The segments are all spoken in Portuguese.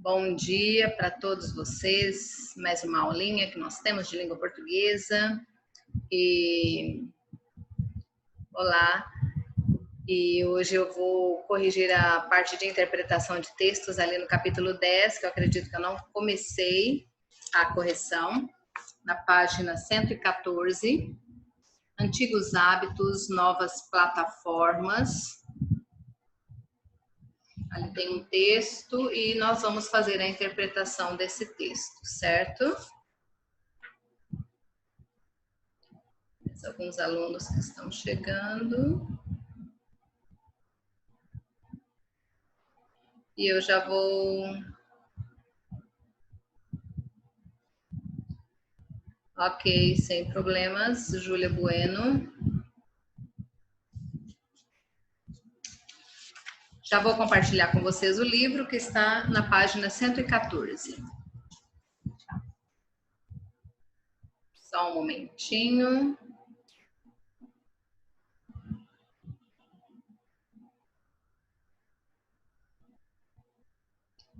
Bom dia para todos vocês. Mais uma aulinha que nós temos de língua portuguesa. Olá. E hoje eu vou corrigir a parte de interpretação de textos ali no capítulo 10, que eu acredito que eu não comecei a correção, na página 114. Antigos hábitos, novas plataformas. Ali tem um texto e nós vamos fazer a interpretação desse texto, certo? Alguns alunos que estão chegando. E eu já vou... Ok, sem problemas. Júlia Bueno. Já vou compartilhar com vocês o livro que está na página 114. Só um momentinho.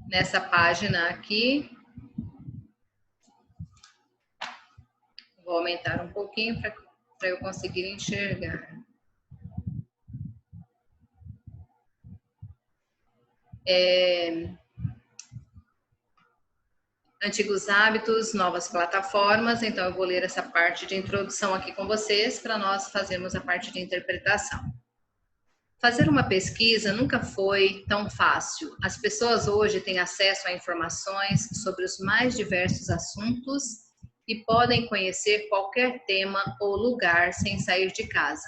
Nessa página aqui, vou aumentar um pouquinho para eu conseguir enxergar. Antigos hábitos, novas plataformas. Então, eu vou ler essa parte de introdução aqui com vocês para nós fazermos a parte de interpretação. Fazer uma pesquisa nunca foi tão fácil. As pessoas hoje têm acesso a informações sobre os mais diversos assuntos e podem conhecer qualquer tema ou lugar sem sair de casa.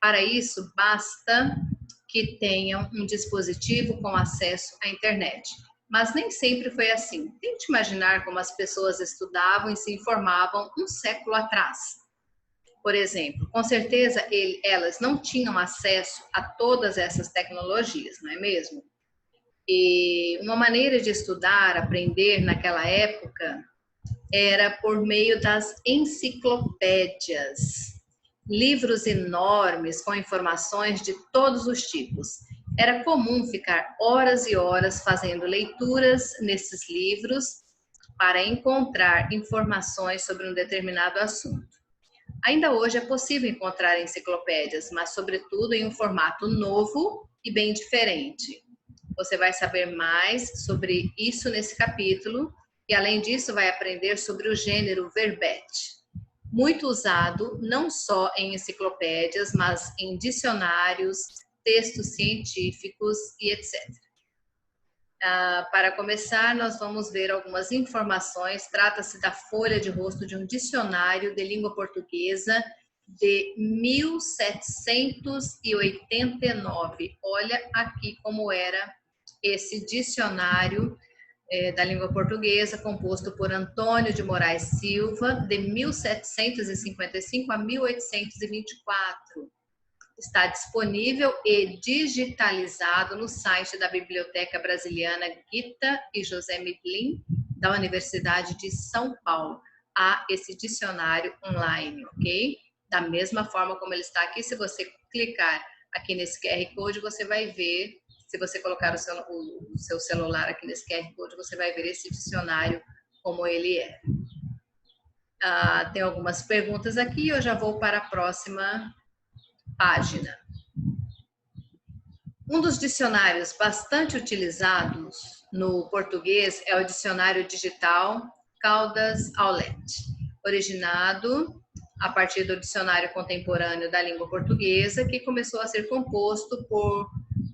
Para isso, basta que tenham um dispositivo com acesso à internet. Mas nem sempre foi assim. Tente imaginar como as pessoas estudavam e se informavam um século atrás. Por exemplo, com certeza elas não tinham acesso a todas essas tecnologias, não é mesmo? E uma maneira de estudar, aprender naquela época era por meio das enciclopédias. Livros enormes com informações de todos os tipos. Era comum ficar horas e horas fazendo leituras nesses livros para encontrar informações sobre um determinado assunto. Ainda hoje é possível encontrar enciclopédias, mas sobretudo em um formato novo e bem diferente. Você vai saber mais sobre isso nesse capítulo e, além disso, vai aprender sobre o gênero verbete, muito usado não só em enciclopédias, mas em dicionários, textos científicos e etc. Para começar, nós vamos ver algumas informações. Trata-se da folha de rosto de um dicionário de língua portuguesa de 1789. Olha aqui como era esse dicionário da língua portuguesa, composto por Antônio de Moraes Silva, de 1755 a 1824. Está disponível e digitalizado no site da Biblioteca Brasiliana Gita e José Midlin, da Universidade de São Paulo. Há esse dicionário online, ok? Da mesma forma como ele está aqui, se você clicar aqui nesse QR Code, você vai ver, se você colocar o seu celular aqui nesse QR Code, você vai ver esse dicionário como ele é. Tem algumas perguntas aqui, eu já vou para a próxima página. Um dos dicionários bastante utilizados no português é o dicionário digital Caldas Aulet, originado a partir do dicionário contemporâneo da língua portuguesa, que começou a ser composto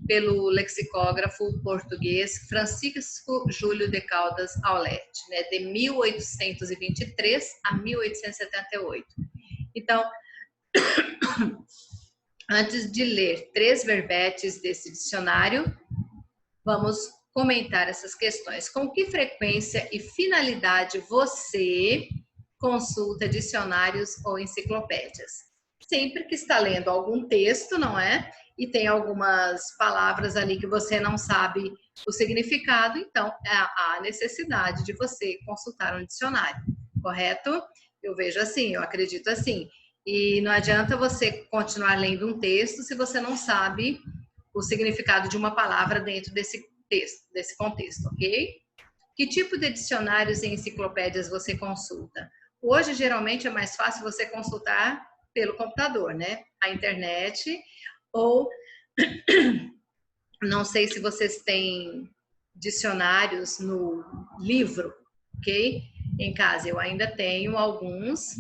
pelo lexicógrafo português Francisco Júlio de Caldas Aulet, né, de 1823 a 1878. Então, antes de ler 3 verbetes desse dicionário, vamos comentar essas questões. Com que frequência e finalidade você consulta dicionários ou enciclopédias? Sempre que está lendo algum texto, não é? E tem algumas palavras ali que você não sabe o significado, então há necessidade de você consultar um dicionário, correto? Eu vejo assim, eu acredito assim. E não adianta você continuar lendo um texto se você não sabe o significado de uma palavra dentro desse texto, desse contexto, ok? Que tipo de dicionários e enciclopédias você consulta? Hoje, geralmente, é mais fácil você consultar pelo computador, né? A internet, ou não sei se vocês têm dicionários no livro, ok? Em casa, eu ainda tenho alguns,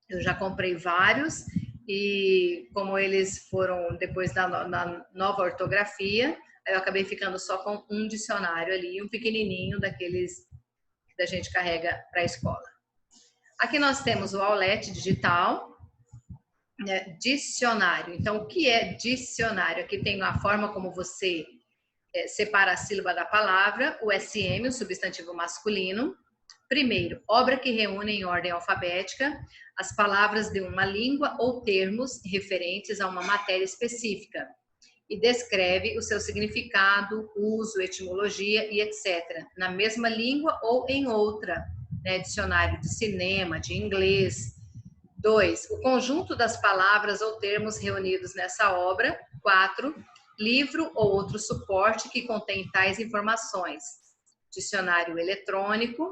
eu já comprei vários, e como eles foram depois da nova ortografia, eu acabei ficando só com um dicionário ali, um pequenininho daqueles que a gente carrega para a escola. Aqui nós temos o Aulete Digital, né, dicionário. Então, o que é dicionário? Aqui tem a forma como você separa a sílaba da palavra, o SM, o substantivo masculino. Primeiro, obra que reúne em ordem alfabética as palavras de uma língua ou termos referentes a uma matéria específica e descreve o seu significado, uso, etimologia e etc. na mesma língua ou em outra, né? Dicionário de cinema, de inglês. 2. O conjunto das palavras ou termos reunidos nessa obra. 4. Livro ou outro suporte que contém tais informações. Dicionário eletrônico.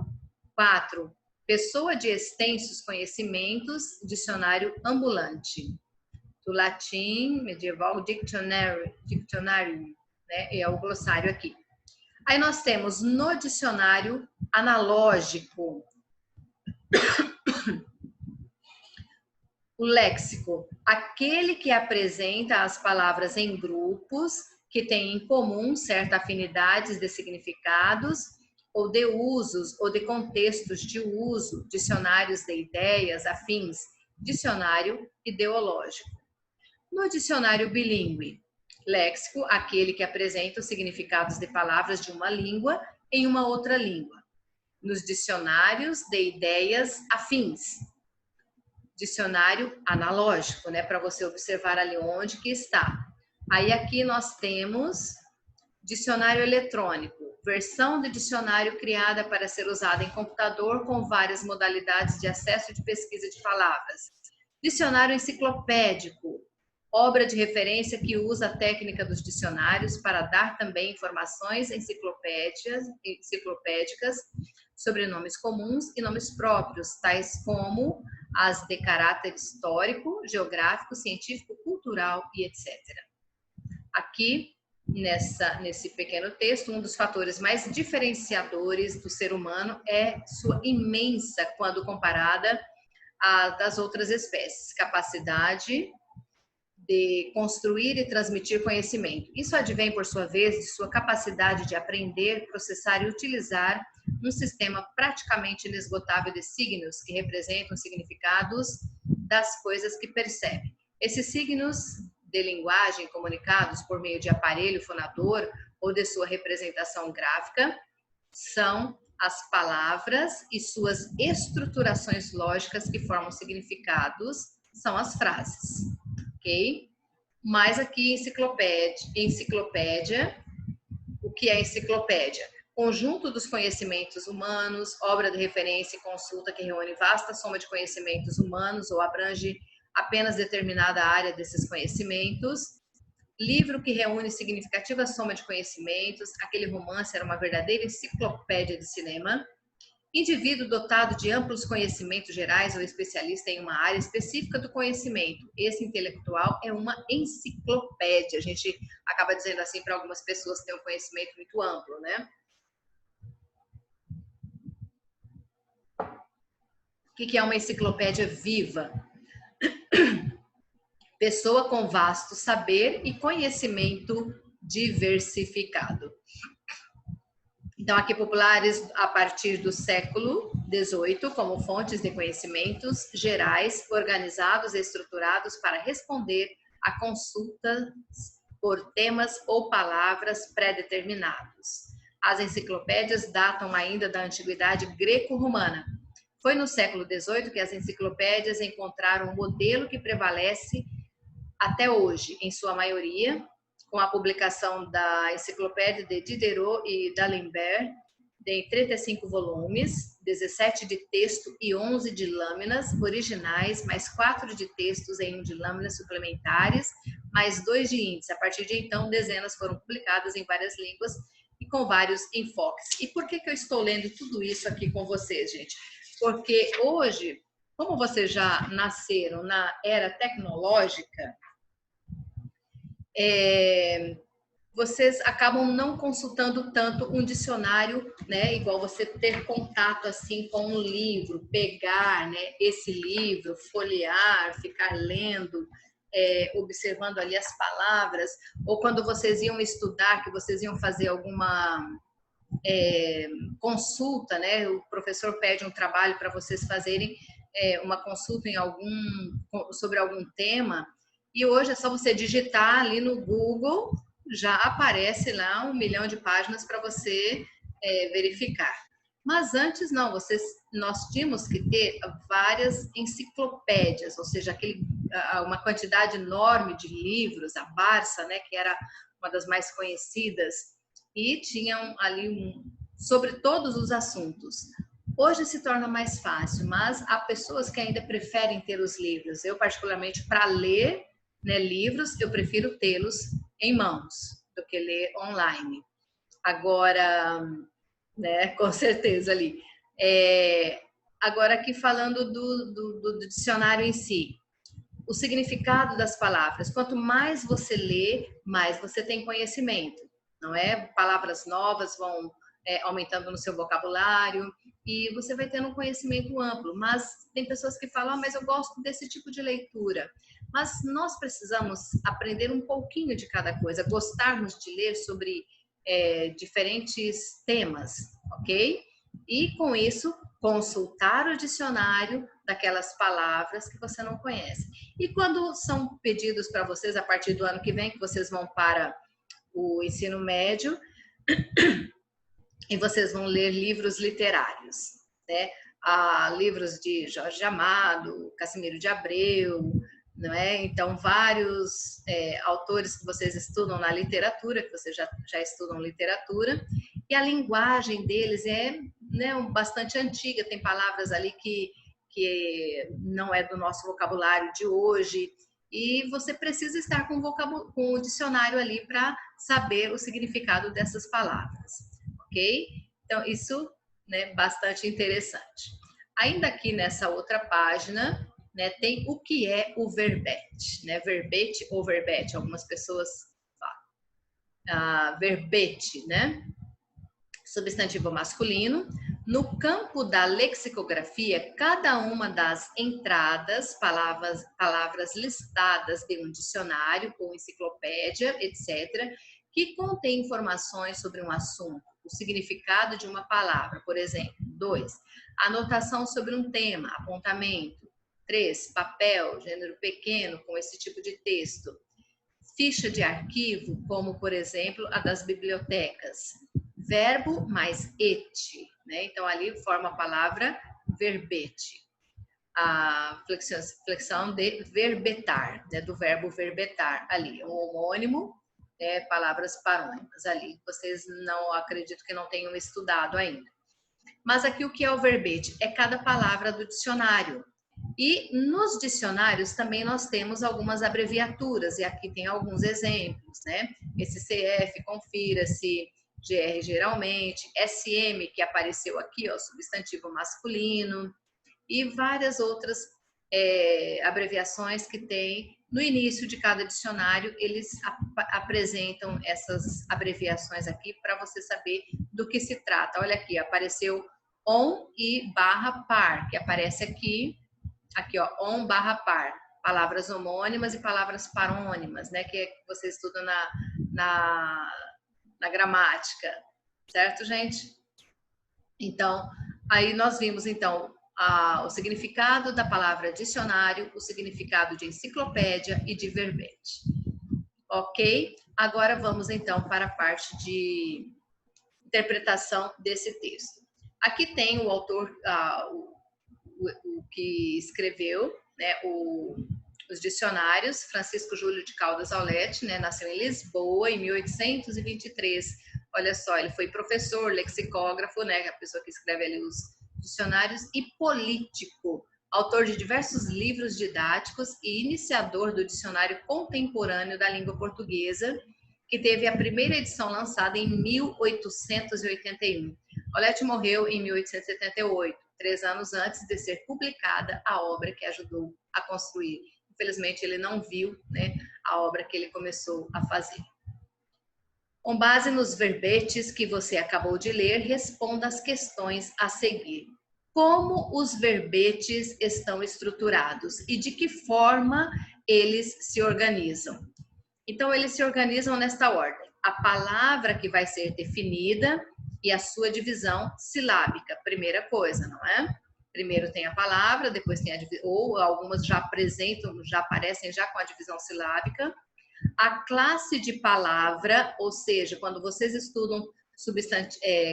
4. Pessoa de extensos conhecimentos. Dicionário ambulante. Do latim medieval, dictionary, né? É o glossário aqui. Aí nós temos no dicionário analógico o léxico, aquele que apresenta as palavras em grupos que têm em comum certas afinidades de significados ou de usos ou de contextos de uso, dicionários de ideias afins, dicionário ideológico. No dicionário bilíngue, léxico, aquele que apresenta os significados de palavras de uma língua em uma outra língua. Nos dicionários de ideias afins, dicionário analógico, né, para você observar ali onde que está. Aí aqui nós temos dicionário eletrônico, versão de dicionário criada para ser usada em computador com várias modalidades de acesso e de pesquisa de palavras. Dicionário enciclopédico, obra de referência que usa a técnica dos dicionários para dar também informações enciclopédicas sobre nomes comuns e nomes próprios, tais como as de caráter histórico, geográfico, científico, cultural e etc. Aqui, nesse pequeno texto, um dos fatores mais diferenciadores do ser humano é sua imensa, quando comparada à das outras espécies, capacidade de construir e transmitir conhecimento. Isso advém, por sua vez, de sua capacidade de aprender, processar e utilizar um sistema praticamente inesgotável de signos que representam significados das coisas que percebe. Esses signos de linguagem comunicados por meio de aparelho fonador ou de sua representação gráfica são as palavras e suas estruturações lógicas que formam significados, são as frases. Ok? Mas aqui enciclopédia, o que é enciclopédia? Conjunto dos conhecimentos humanos, obra de referência e consulta que reúne vasta soma de conhecimentos humanos ou abrange apenas determinada área desses conhecimentos. Livro que reúne significativa soma de conhecimentos, aquele romance era uma verdadeira enciclopédia de cinema. Indivíduo dotado de amplos conhecimentos gerais ou especialista em uma área específica do conhecimento. Esse intelectual é uma enciclopédia. A gente acaba dizendo assim para algumas pessoas que têm um conhecimento muito amplo, né? O que é uma enciclopédia viva? Pessoa com vasto saber e conhecimento diversificado. Então, aqui populares a partir do século XVIII, como fontes de conhecimentos gerais, organizados e estruturados para responder a consultas por temas ou palavras pré-determinados. As enciclopédias datam ainda da antiguidade greco-romana. Foi no século XVIII que as enciclopédias encontraram um modelo que prevalece até hoje, em sua maioria, com a publicação da Enciclopédia de Diderot e d'Alembert, de 35 volumes, 17 de texto e 11 de lâminas originais, mais 4 de textos e 1 de lâminas suplementares, mais 2 de índice. A partir de então, dezenas foram publicadas em várias línguas e com vários enfoques. E por que eu estou lendo tudo isso aqui com vocês, gente? Porque hoje, como vocês já nasceram na era tecnológica, vocês acabam não consultando tanto um dicionário, né? Igual você ter contato assim com um livro, pegar, né, esse livro, folhear, ficar lendo, observando ali as palavras, ou quando vocês iam estudar, que vocês iam fazer alguma consulta, né? O professor pede um trabalho para vocês fazerem uma consulta sobre algum tema, e hoje é só você digitar ali no Google, já aparece lá 1 milhão de páginas para você verificar. Mas antes não, nós tínhamos que ter várias enciclopédias, ou seja, uma quantidade enorme de livros, a Barça, né, que era uma das mais conhecidas, e tinham ali sobre todos os assuntos. Hoje se torna mais fácil, mas há pessoas que ainda preferem ter os livros. Eu, particularmente, para ler, né, livros, eu prefiro tê-los em mãos do que ler online. Agora, né, com certeza ali. Agora aqui falando do dicionário em si, o significado das palavras. Quanto mais você lê, mais você tem conhecimento, não é? Palavras novas vão aumentando no seu vocabulário e você vai tendo um conhecimento amplo. Mas tem pessoas que falam, mas eu gosto desse tipo de leitura. Mas nós precisamos aprender um pouquinho de cada coisa, gostarmos de ler sobre diferentes temas, ok? E com isso, consultar o dicionário daquelas palavras que você não conhece. E quando são pedidos para vocês, a partir do ano que vem, que vocês vão para o ensino médio, e vocês vão ler livros literários, né? Livros de Jorge Amado, Cassimiro de Abreu, não é? Então, vários autores que vocês estudam na literatura, que vocês já estudam literatura, e a linguagem deles é, né, bastante antiga, tem palavras ali que não é do nosso vocabulário de hoje, e você precisa estar com o dicionário ali para saber o significado dessas palavras, ok? Então, isso, né, bastante interessante. Ainda aqui nessa outra página, né, tem o que é o verbete, né? Verbete ou verbete, algumas pessoas falam. Verbete, né? Substantivo masculino. No campo da lexicografia, cada uma das entradas, palavras listadas em um dicionário ou enciclopédia, etc., que contém informações sobre um assunto, o significado de uma palavra, por exemplo. 2. Anotação sobre um tema, apontamento. 3. Papel, gênero pequeno, com esse tipo de texto. Ficha de arquivo, como, por exemplo, a das bibliotecas. Verbo mais et, né? Então, ali forma a palavra verbete. A flexão de verbetar, né? Do verbo verbetar ali. Um homônimo, palavras parônimas ali. Vocês não acredito que não tenham estudado ainda. Mas aqui o que é o verbete? É cada palavra do dicionário. E nos dicionários também nós temos algumas abreviaturas, e aqui tem alguns exemplos, né? Esse CF, confira-se, GR geralmente, SM, que apareceu aqui, ó, substantivo masculino, e várias outras abreviações que tem no início de cada dicionário. Eles apresentam essas abreviações aqui para você saber do que se trata. Olha aqui, apareceu on e barra par, que aparece aqui, ó, on barra par, palavras homônimas e palavras parônimas, né, que você estuda na gramática, certo, gente? Então, aí nós vimos, então, o significado da palavra dicionário, o significado de enciclopédia e de verbete. Ok? Agora vamos, então, para a parte de interpretação desse texto. Aqui tem o autor, o que escreveu, né, os dicionários, Francisco Júlio de Caldas Aulete, né, nasceu em Lisboa em 1823. Olha só, ele foi professor, lexicógrafo, né, a pessoa que escreve ali os dicionários, e político, autor de diversos livros didáticos e iniciador do dicionário contemporâneo da língua portuguesa, que teve a primeira edição lançada em 1881. Olet morreu em 1878, 3 anos antes de ser publicada a obra que ajudou a construir. Infelizmente, ele não viu, né, a obra que ele começou a fazer. Com base nos verbetes que você acabou de ler, responda as questões a seguir. Como os verbetes estão estruturados e de que forma eles se organizam? Então, eles se organizam nesta ordem. A palavra que vai ser definida e a sua divisão silábica. Primeira coisa, não é? Primeiro tem a palavra, depois tem a divisão, ou algumas já apresentam, já aparecem já com a divisão silábica. A classe de palavra, ou seja, quando vocês estudam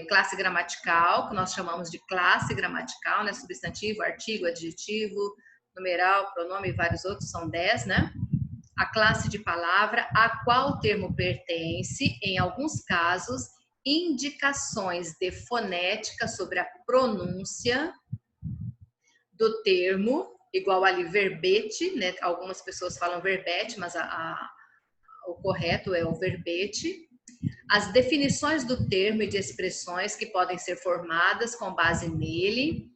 classe gramatical, que nós chamamos de classe gramatical, né? Substantivo, artigo, adjetivo, numeral, pronome e vários outros, são 10, né? A classe de palavra a qual o termo pertence, em alguns casos, indicações de fonética sobre a pronúncia do termo, igual ali verbete, né? Algumas pessoas falam verbete, mas o correto é o verbete. As definições do termo e de expressões que podem ser formadas com base nele,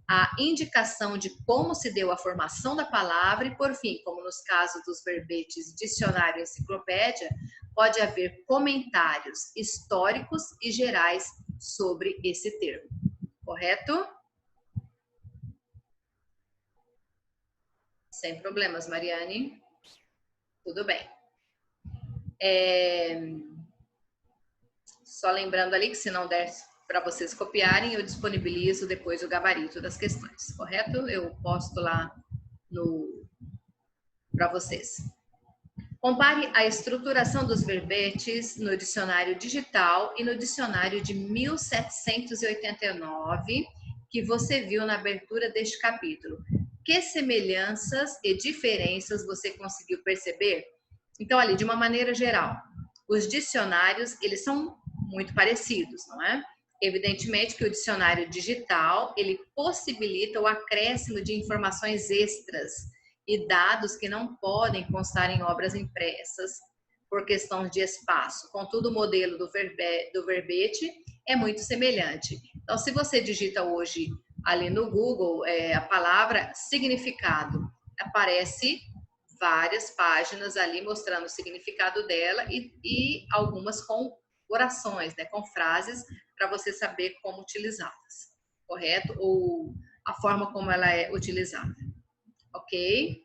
a indicação de como se deu a formação da palavra e, por fim, como nos casos dos verbetes dicionário e enciclopédia, pode haver comentários históricos e gerais sobre esse termo. Correto? Sem problemas, Mariane. Tudo bem. Só lembrando ali que se não der para vocês copiarem, eu disponibilizo depois o gabarito das questões, correto? Eu posto lá para vocês. Compare a estruturação dos verbetes no dicionário digital e no dicionário de 1789, que você viu na abertura deste capítulo. Que semelhanças e diferenças você conseguiu perceber? Então, ali, de uma maneira geral, os dicionários, eles são muito parecidos, não é? Evidentemente que o dicionário digital, ele possibilita o acréscimo de informações extras e dados que não podem constar em obras impressas por questão de espaço. Contudo, o modelo do verbete é muito semelhante. Então, se você digita hoje ali no Google a palavra significado, aparece várias páginas ali mostrando o significado dela e algumas com orações, né, com frases para você saber como utilizá-las, correto? Ou a forma como ela é utilizada, ok?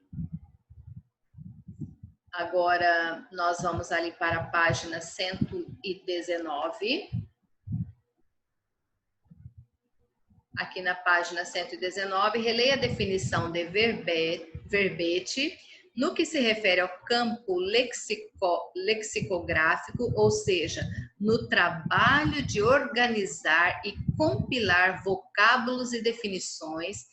Agora nós vamos ali para a página 119. Aqui na página 119, releia a definição de verbete no que se refere ao campo lexicográfico, ou seja, no trabalho de organizar e compilar vocábulos e definições.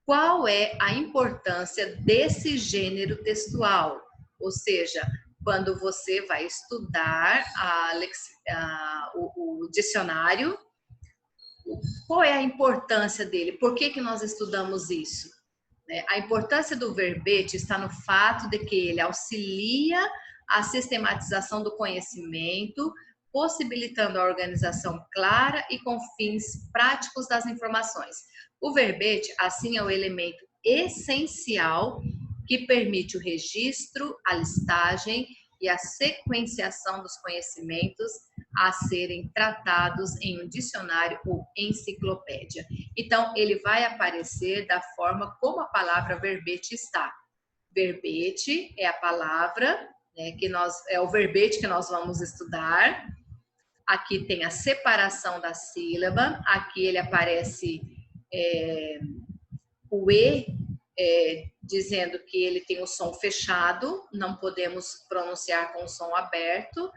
Qual é a importância desse gênero textual? Ou seja, quando você vai estudar o dicionário, qual é a importância dele? Por que nós estudamos isso? A importância do verbete está no fato de que ele auxilia a sistematização do conhecimento, possibilitando a organização clara e com fins práticos das informações. O verbete, assim, é o elemento essencial que permite o registro, a listagem e a sequenciação dos conhecimentos a serem tratados em um dicionário ou enciclopédia. Então, ele vai aparecer da forma como a palavra verbete está. Verbete é a palavra, né, é o verbete que nós vamos estudar. Aqui tem a separação da sílaba, aqui ele aparece o E, dizendo que ele tem o som fechado, não podemos pronunciar com o som aberto.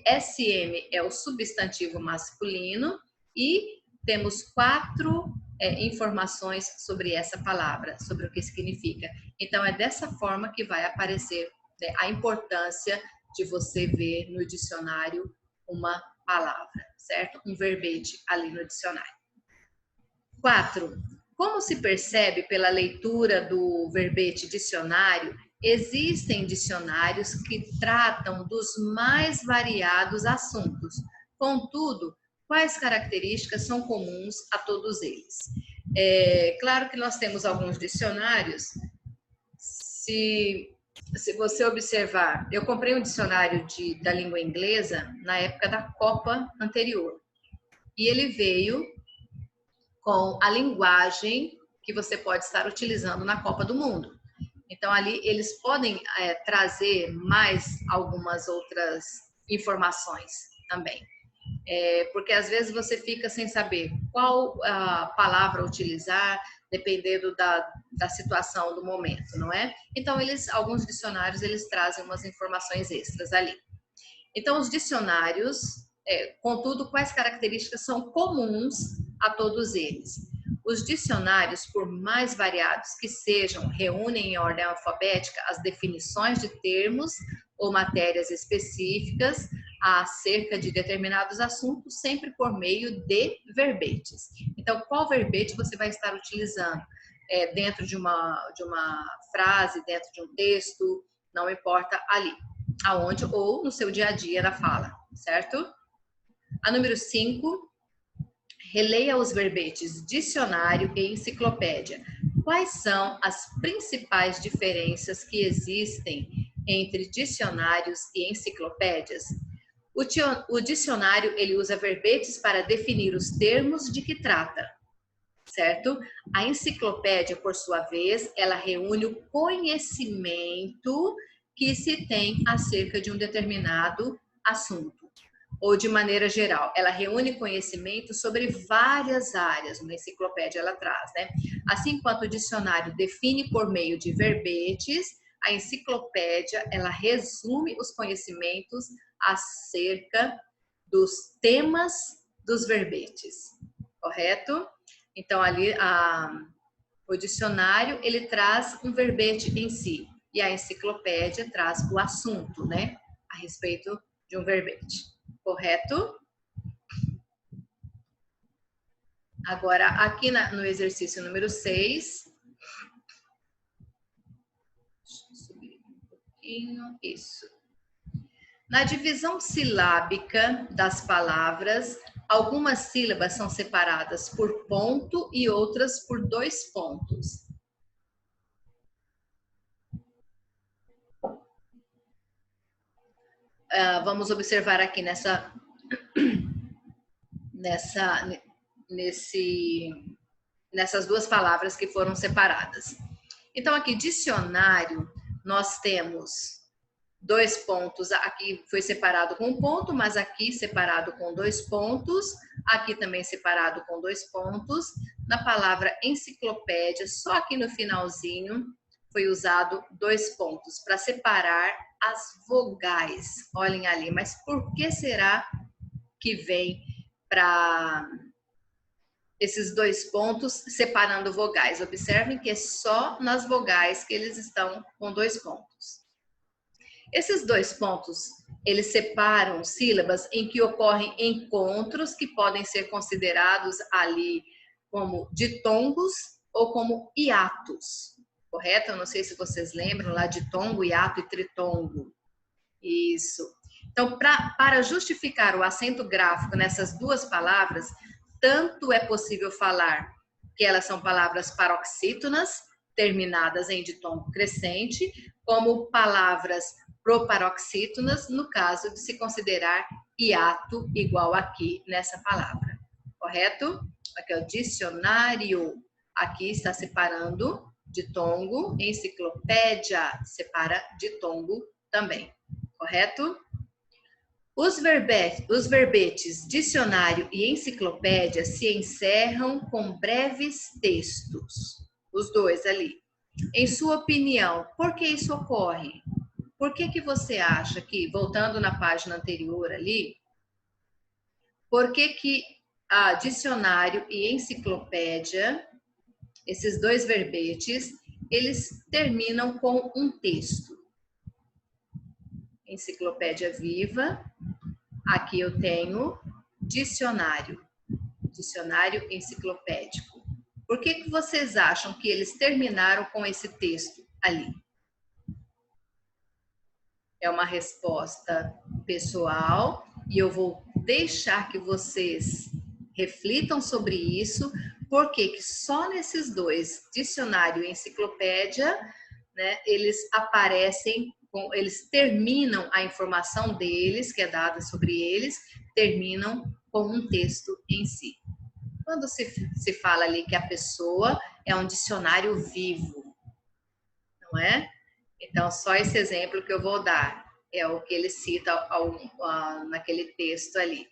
SM é o substantivo masculino e temos 4 informações sobre essa palavra, sobre o que significa. Então, é dessa forma que vai aparecer, né, a importância de você ver no dicionário uma palavra, certo? Um verbete ali no dicionário. 4. Como se percebe pela leitura do verbete dicionário Existem dicionários que tratam dos mais variados assuntos. Contudo, quais características são comuns a todos eles? Claro que nós temos alguns dicionários. Se você observar, eu comprei um dicionário da língua inglesa na época da Copa anterior. E ele veio com a linguagem que você pode estar utilizando na Copa do Mundo. Então, ali eles podem trazer mais algumas outras informações também. Porque às vezes você fica sem saber qual palavra utilizar, dependendo da situação do momento, não é? Então, alguns dicionários, eles trazem umas informações extras ali. Então, os dicionários, contudo, quais características são comuns a todos eles? Os dicionários, por mais variados que sejam, reúnem em ordem alfabética as definições de termos ou matérias específicas acerca de determinados assuntos, sempre por meio de verbetes. Então, qual verbete você vai estar utilizando? Dentro de uma frase, dentro de um texto, não importa ali, aonde ou no seu dia a dia da fala, certo? A número 5, releia os verbetes dicionário e enciclopédia. Quais são as principais diferenças que existem entre dicionários e enciclopédias? O dicionário, ele usa verbetes para definir os termos de que trata, certo? A enciclopédia, por sua vez, ela reúne o conhecimento que se tem acerca de um determinado assunto. Ou de maneira geral, ela reúne conhecimento sobre várias áreas, uma enciclopédia ela traz, né? Assim quanto o dicionário define por meio de verbetes, a enciclopédia, ela resume os conhecimentos acerca dos temas dos verbetes, correto? Então, ali, o dicionário, ele traz um verbete em si, e a enciclopédia traz o assunto, né? A respeito de um verbete. Correto? Agora, aqui no exercício número 6. Deixa eu subir um pouquinho. Isso. Na divisão silábica das palavras, algumas sílabas são separadas por ponto e outras por 2 pontos. Vamos observar aqui nessas duas palavras que foram separadas. Então, aqui, dicionário, nós temos 2 pontos. Aqui foi separado com um ponto, mas aqui separado com 2 pontos. Aqui também separado com 2 pontos. Na palavra enciclopédia, só aqui no finalzinho, foi usado 2 pontos para separar as vogais. Olhem ali, mas por que será que vem para esses 2 pontos separando vogais? Observem que é só nas vogais que eles estão com 2 pontos. Esses 2 pontos, eles separam sílabas em que ocorrem encontros que podem ser considerados ali como ditongos ou como hiatos. Correto? Eu não sei se vocês lembram lá de tongo, hiato e tritongo. Isso. Então, para justificar o acento gráfico nessas duas palavras, tanto é possível falar que elas são palavras paroxítonas, terminadas em ditongo crescente, como palavras proparoxítonas, no caso de se considerar hiato igual aqui nessa palavra. Correto? Aqui é o dicionário. Aqui está separando ditongo, enciclopédia separa ditongo também, correto? Os verbetes dicionário e enciclopédia se encerram com breves textos, os 2 ali. Em sua opinião, por que isso ocorre? Por que você acha que, voltando na página anterior ali, por que a dicionário e enciclopédia, esses 2 verbetes, eles terminam com um texto? Enciclopédia viva, aqui eu tenho dicionário enciclopédico. Por que vocês acham que eles terminaram com esse texto ali? é uma resposta pessoal e eu vou deixar que vocês reflitam sobre isso, porque que só nesses dois, dicionário e enciclopédia, né, eles aparecem, eles terminam a informação deles, que é dada sobre eles, terminam com um texto em si. Quando se fala ali que a pessoa é um dicionário vivo, não é? Então, só esse exemplo que eu vou dar é o que ele cita naquele texto ali.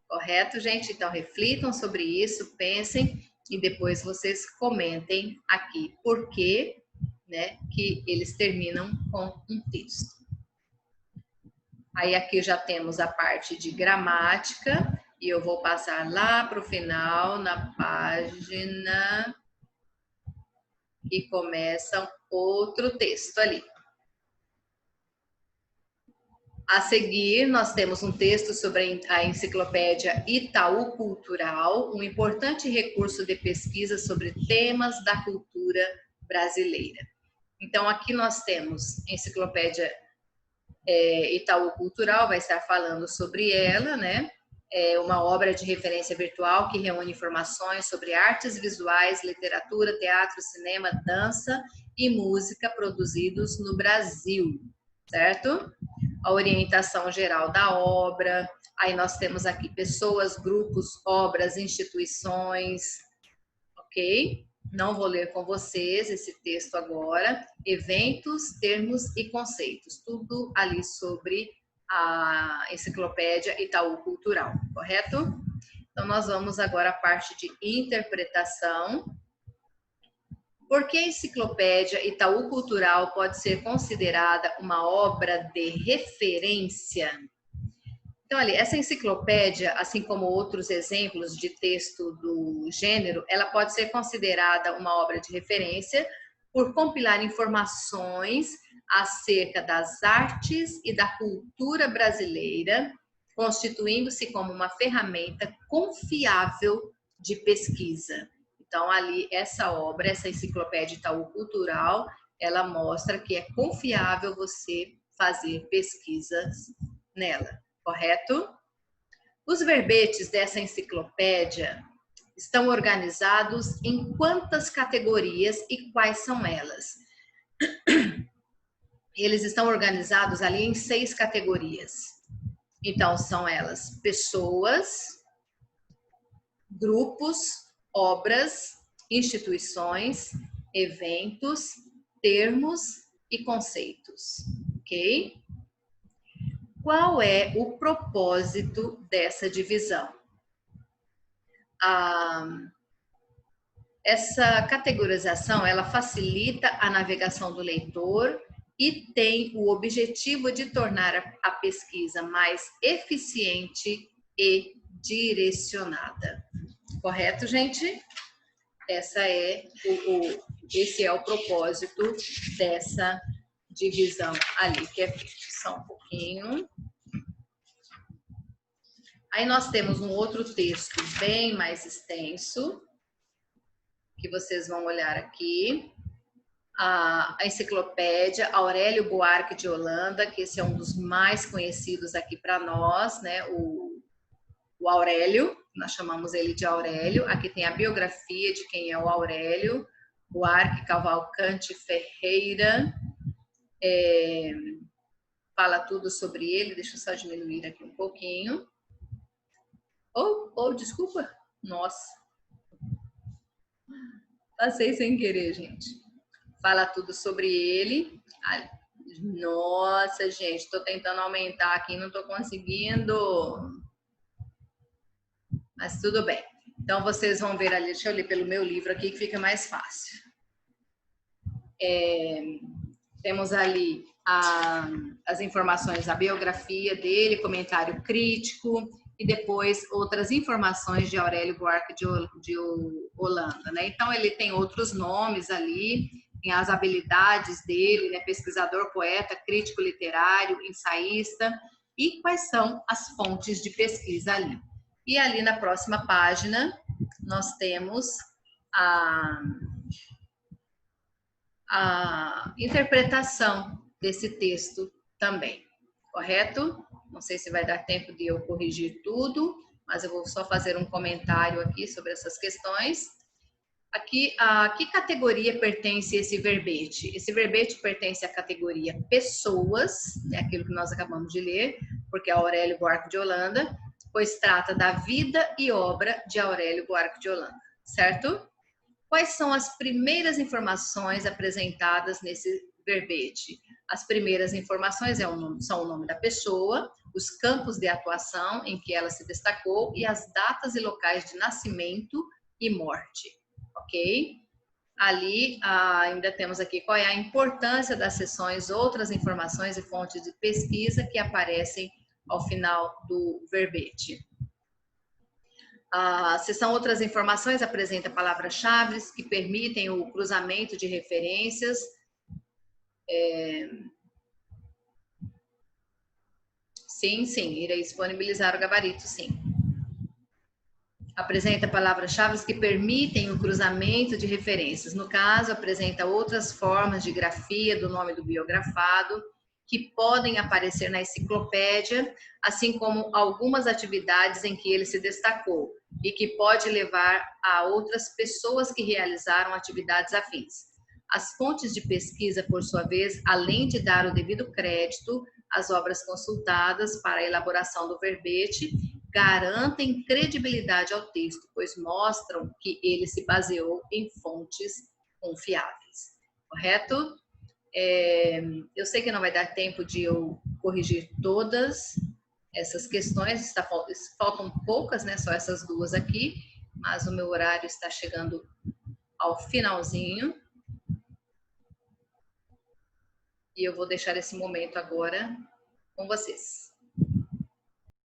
Correto, gente? Então, reflitam sobre isso, pensem e depois vocês comentem aqui por que, né, que eles terminam com um texto. Aí aqui já temos a parte de gramática e eu vou passar lá para o final, na página que começa outro texto ali. A seguir, nós temos um texto sobre a enciclopédia Itaú Cultural, um importante recurso de pesquisa sobre temas da cultura brasileira. Então, aqui nós temos a enciclopédia Itaú Cultural, vai estar falando sobre ela, né? É uma obra de referência virtual que reúne informações sobre artes visuais, literatura, teatro, cinema, dança e música produzidos no Brasil, certo? A orientação geral da obra, aí nós temos aqui pessoas, grupos, obras, instituições, ok? Não vou ler com vocês esse texto agora. Eventos, termos e conceitos, tudo ali sobre a enciclopédia Itaú Cultural, correto? Então, nós vamos agora à parte de interpretação. Por que a enciclopédia Itaú Cultural pode ser considerada uma obra de referência? Então, ali, essa enciclopédia, assim como outros exemplos de texto do gênero, ela pode ser considerada uma obra de referência por compilar informações acerca das artes e da cultura brasileira, constituindo-se como uma ferramenta confiável de pesquisa. Então, ali, essa obra, essa enciclopédia Itaú Cultural, ela mostra que é confiável você fazer pesquisas nela, correto? Os verbetes dessa enciclopédia estão organizados em quantas categorias e quais são elas? Eles estão organizados ali em 6 categorias. Então, são elas: pessoas, grupos, obras, instituições, eventos, termos e conceitos, ok? Qual é o propósito dessa divisão? Essa categorização, ela facilita a navegação do leitor e tem o objetivo de tornar a pesquisa mais eficiente e direcionada. Correto, gente? Esse é o propósito dessa divisão ali, que é só um pouquinho. Aí nós temos um outro texto bem mais extenso, que vocês vão olhar aqui. A enciclopédia Aurélio Buarque de Holanda, que esse é um dos mais conhecidos aqui para nós, né? O Aurélio, nós chamamos ele de Aurélio. Aqui tem a biografia de quem é o Aurélio Buarque Cavalcante Ferreira. Fala tudo sobre ele. Deixa eu só diminuir aqui um pouquinho. Desculpa. Nossa. Passei sem querer, gente. Fala tudo sobre ele. Nossa, gente, tô tentando aumentar aqui, não tô conseguindo. Mas tudo bem. Então, vocês vão ver ali, deixa eu ler pelo meu livro aqui, que fica mais fácil. Temos ali as informações da biografia dele, comentário crítico, e depois outras informações de Aurélio Buarque de Holanda, né? Então, ele tem outros nomes ali, tem as habilidades dele, né? Pesquisador, poeta, crítico literário, ensaísta, e quais são as fontes de pesquisa ali. E ali na próxima página, nós temos a interpretação desse texto também, correto? Não sei se vai dar tempo de eu corrigir tudo, mas eu vou só fazer um comentário aqui sobre essas questões. Aqui, a que categoria pertence esse verbete? Esse verbete pertence à categoria pessoas, é aquilo que nós acabamos de ler, porque é Aurélio Buarque de Holanda, pois trata da vida e obra de Aurélio Buarque de Holanda, certo? Quais são as primeiras informações apresentadas nesse verbete? As primeiras informações são o nome da pessoa, os campos de atuação em que ela se destacou e as datas e locais de nascimento e morte, ok? Ali ainda temos aqui qual é a importância das seções, outras informações e fontes de pesquisa que aparecem ao final do verbete. A seção Outras Informações apresenta palavras-chave que permitem o cruzamento de referências. Sim, irei disponibilizar o gabarito, sim. Apresenta palavras-chave que permitem o cruzamento de referências. No caso, apresenta outras formas de grafia do nome do biografado, que podem aparecer na enciclopédia, assim como algumas atividades em que ele se destacou e que pode levar a outras pessoas que realizaram atividades afins. As fontes de pesquisa, por sua vez, além de dar o devido crédito às obras consultadas para a elaboração do verbete, garantem credibilidade ao texto, pois mostram que ele se baseou em fontes confiáveis. Correto? Eu sei que não vai dar tempo de eu corrigir todas essas questões, faltam poucas, né? Só essas duas aqui, mas o meu horário está chegando ao finalzinho. E eu vou deixar esse momento agora com vocês.